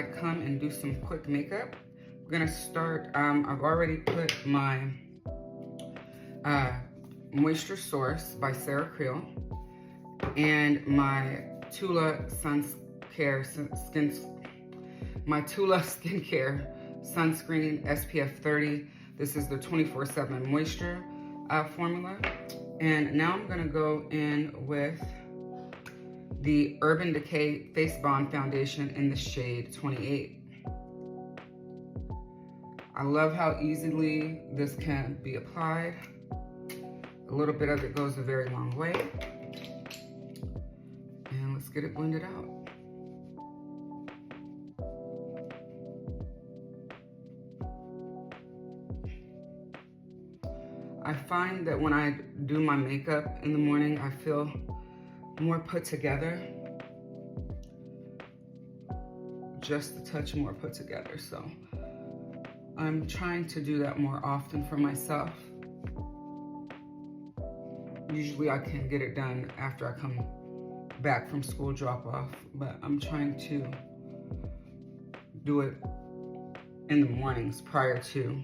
I'd come and do some quick makeup. We're gonna start, I've already put my Moisture Source by Sarah Creal and my Tula Skincare Sunscreen SPF 30. This is the 24/7 moisture formula. And now I'm gonna go in with the Urban Decay Face Bond Foundation in the shade 28. I love how easily this can be applied. A little bit of it goes a very long way. And let's get it blended out. I find that when I do my makeup in the morning, I feel more put together. Just a touch more put together. So I'm trying to do that more often for myself. Usually I can get it done after I come back from school drop off, but I'm trying to do it in the mornings prior to.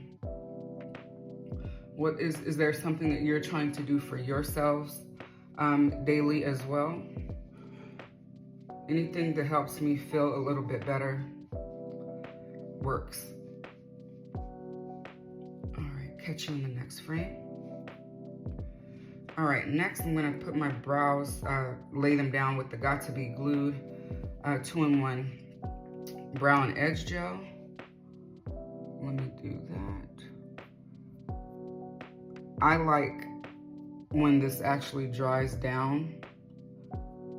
What is there something that you're trying to do for yourselves daily as well? Anything that helps me feel a little bit better works. All right, catch you in the next frame. All right, next I'm gonna put my brows, lay them down with the Got To Be Glued 2-in-1 Brow and Edge Gel. Let me do that. I like when this actually dries down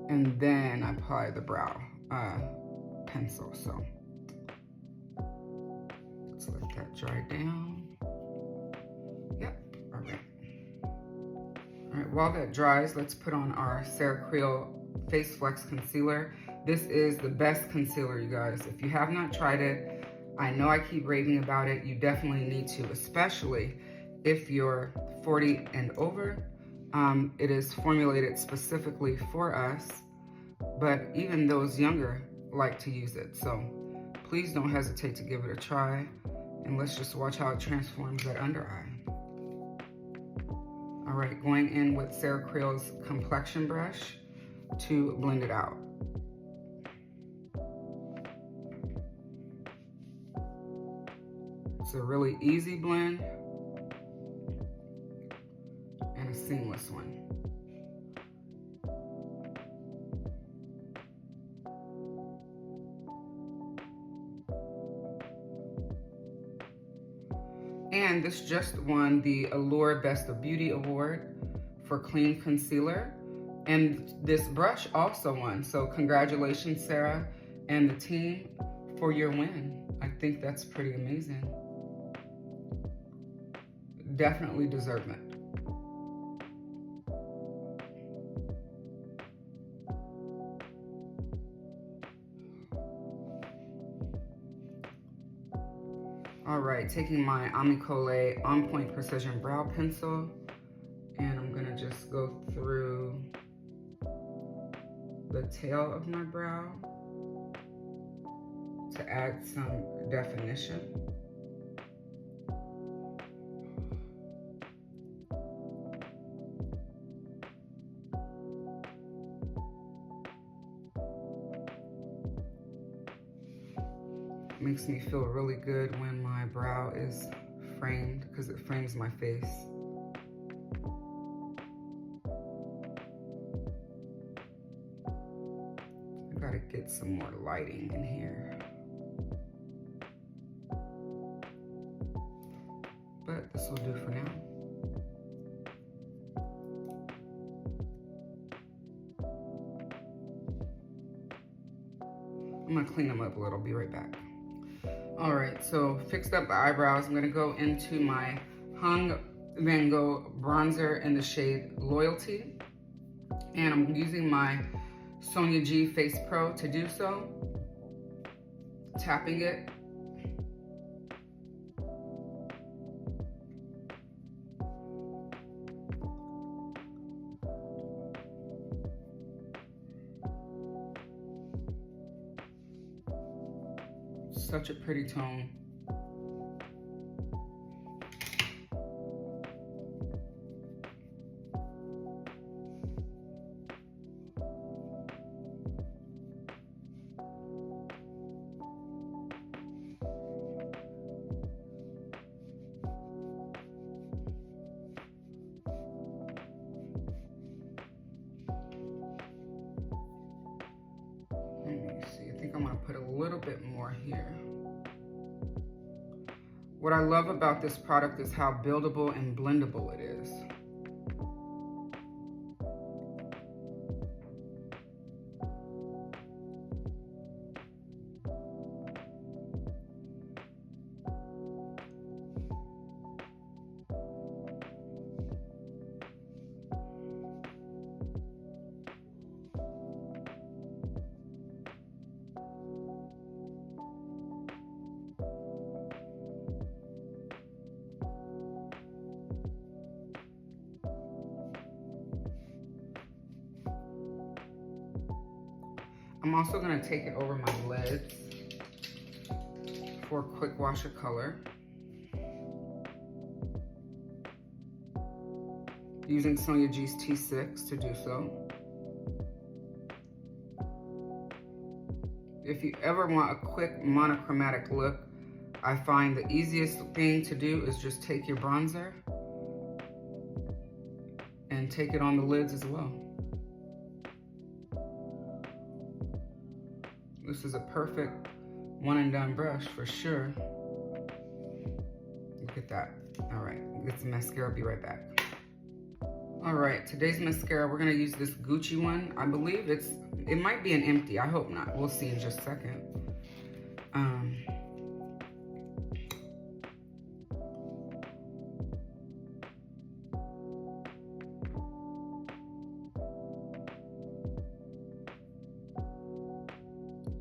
and then I apply the brow pencil. So let's let that dry down. Yep, all right. All right, while that dries, let's put on our Sarah Creal Face Flex Concealer. This is the best concealer, you guys. If you have not tried it, I know I keep raving about it. You definitely need to, especially if you're 40 and over. It is formulated specifically for us, but even those younger like to use it. So please don't hesitate to give it a try, and let's just watch how it transforms that under eye. All right, going in with Sarah Creal's Complexion Brush to blend it out. It's a really easy blend and a seamless one. And this just won the Allure Best of Beauty Award for Clean Concealer. And this brush also won. So congratulations, Sarah and the team, for your win. I think that's pretty amazing. Definitely deserve it. All right, taking my Amicole On Point Precision Brow Pencil, and I'm gonna just go through the tail of my brow to add some definition. Makes me feel really good when my brow is framed because it frames my face. I gotta get some more lighting in here. But this will do for now. I'm gonna clean them up a little, be right back. All right, so fixed up the eyebrows. I'm gonna go into my Hung Van Gogh bronzer in the shade Loyalty. And I'm using my Sonia G Face Pro to do so. Tapping it. such a pretty tone. I'm gonna put a little bit more here. What I love about this product is how buildable and blendable it is. I'm also going to take it over my lids for a quick wash of color. Using Sonia G's T6 to do so. If you ever want a quick monochromatic look, I find the easiest thing to do is just take your bronzer and take it on the lids as well. This is a perfect one and done brush for sure. Look at that. All right, get some mascara, I'll be right back. All right, today's mascara, we're gonna use this Gucci one. I believe it might be an empty, I hope not. We'll see in just a second.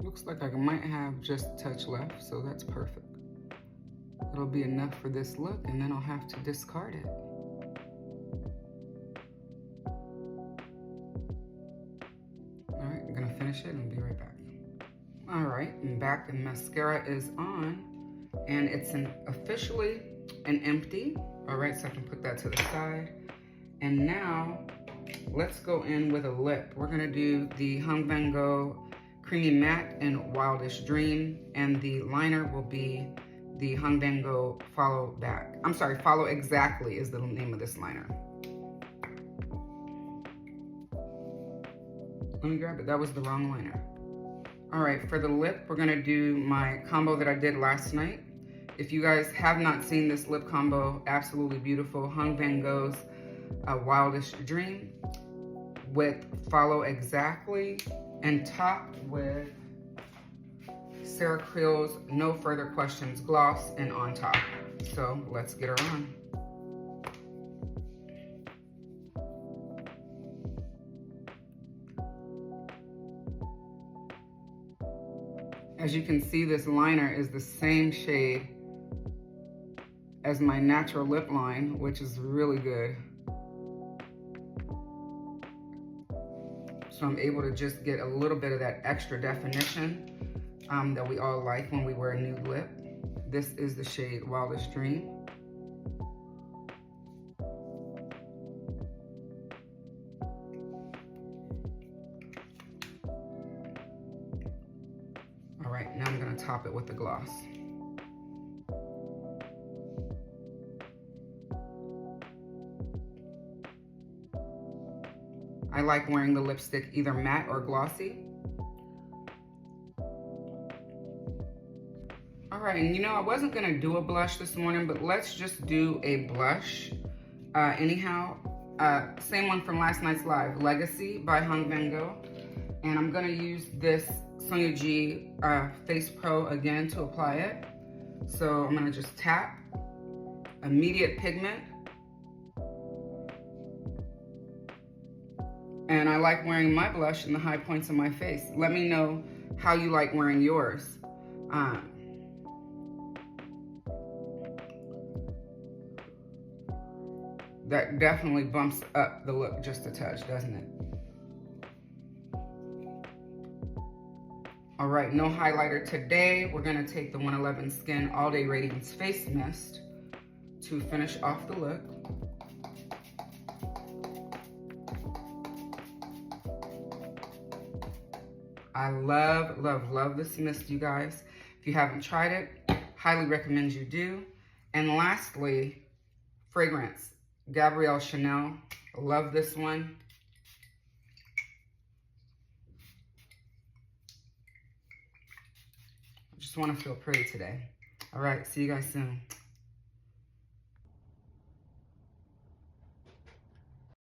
Looks like I might have just a touch left, so that's perfect. It'll be enough for this look, and then I'll have to discard it. All right, I'm gonna finish it and be right back. All right, I'm back, and mascara is on, and it's officially an empty. All right, so I can put that to the side. And now, let's go in with a lip. We're gonna do the Hung Van Gogh Creamy Matte and Wildest Dream, and the liner will be the Hung Van Gogh Follow Exactly is the name of this liner. Let me grab it, that was the wrong liner. All right, for the lip, we're gonna do my combo that I did last night. If you guys have not seen this lip combo, absolutely beautiful. Hung Van Gogh's Wildest Dream with Follow Exactly, and topped with Sarah Creal's No Further Questions gloss and on top. So let's get her on. As you can see, this liner is the same shade as my natural lip line, which is really good. So I'm able to just get a little bit of that extra definition that we all like when we wear a nude lip. This is the shade Wildest Dream. All right, now I'm gonna top it with the gloss. I like wearing the lipstick either matte or glossy. All right, and you know, I wasn't gonna do a blush this morning, but let's just do a blush. Anyhow, same one from last night's live, Legacy by Hung Van Gogh. And I'm gonna use this Sonia G Face Pro again to apply it. So I'm gonna just tap, immediate pigment. And I like wearing my blush in the high points of my face. Let me know how you like wearing yours. That definitely bumps up the look just a touch, doesn't it? All right, no highlighter today. We're gonna take the 111 Skin All Day Radiance Face Mist to finish off the look. I love, love, love this mist, you guys. If you haven't tried it, highly recommend you do. And lastly, fragrance, Gabrielle Chanel. Love this one. I just want to feel pretty today. All right, see you guys soon.